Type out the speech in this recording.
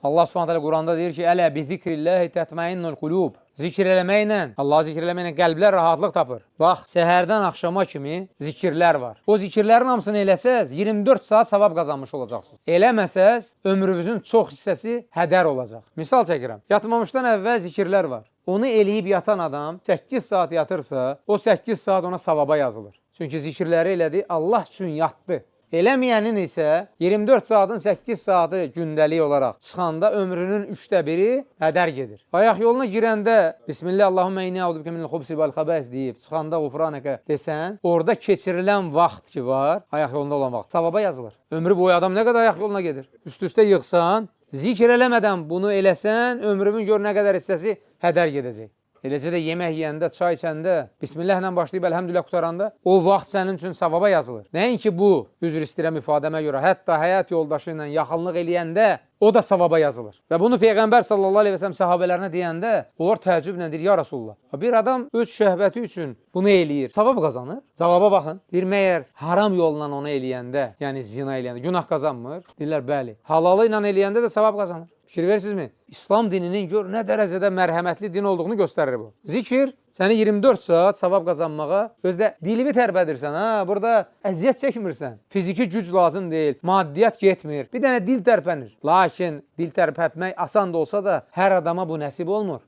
Allah Subhanahu Quranda deyir ki, "Ələ bi zikrillahi tatma'innul qulub." Zikr eləməklə, Allah zikr eləməklə qəlblər rahatlıq tapır. Bax, səhərdən axşama kimi zikirlər var. O zikirlərin hamısını eləsəz, 24 saat savab qazanmış olacaqsınız. Eləməsəz, ömrünüzün çox hissəsi hədər olacaq. Misal çəkirəm. Yatmamışdan əvvəl zikirlər var. Onu eləyib yatan adam 8 saat yatırsa, o 8 saat ona savaba yazılır. Çünki zikirləri elədi, Allah üçün yatdı. Eləməyənin isə 24 saatın 8 saatı gündəlik olaraq çıxanda ömrünün 1/3 hədər gedir. Ayaq yoluna girəndə Bismillah, Allahümmə inni əudubikə minəl xubsi vəl xəbəs deyib çıxandağufranəkə desən, orada keçirilən vaxt ki var, ayaq yolunda olan vaxt, savaba yazılır. Ömrü boyu adam nə qədər ayaq yoluna gedir? Üst-üstə yığsan, zikr eləmədən bunu eləsən, ömrümün gör nə qədər hissəsi hədər gedəcək. Eləcə də yemək yeyəndə, çay içəndə, Bismillahlə başlayıb əlhəmdülillah qutaranda o vaxt sənin üçün savaba yazılır. Nəinki bu, üzr istəyirəm ifadəmə görə, hətta həyat yoldaşı ilə yaxınlıq eləyəndə o da savaba yazılır. Və bunu Peyğəmbər sallallahu aleyhi və səlləm sahabələrinə deyəndə, onlar təəccüblə deyir, ya Rasulullah, bir adam öz şəhvəti üçün bunu eləyir, savab qazanır. Cavaba baxın, deyir, məyər haram yolla onu eləyəndə, yəni zina eləyəndə günah qazanmır? Deyirlər, bəli. Halalı ilə eləyəndə də savab qazanır. Fikir verirsinizmi? İslam dininin gör nə dərəcədə mərhəmətli din olduğunu göstərir bu. Zikir səni 24 saat savab qazanmağa, özdə dilini tərbədirsən, burada əziyyət çəkmirsən. Fiziki güc lazım deyil, maddiyyat getmir, bir dənə dil tərpənir. Lakin dil tərpətmək asan da olsa da hər adama bu nəsib olmur.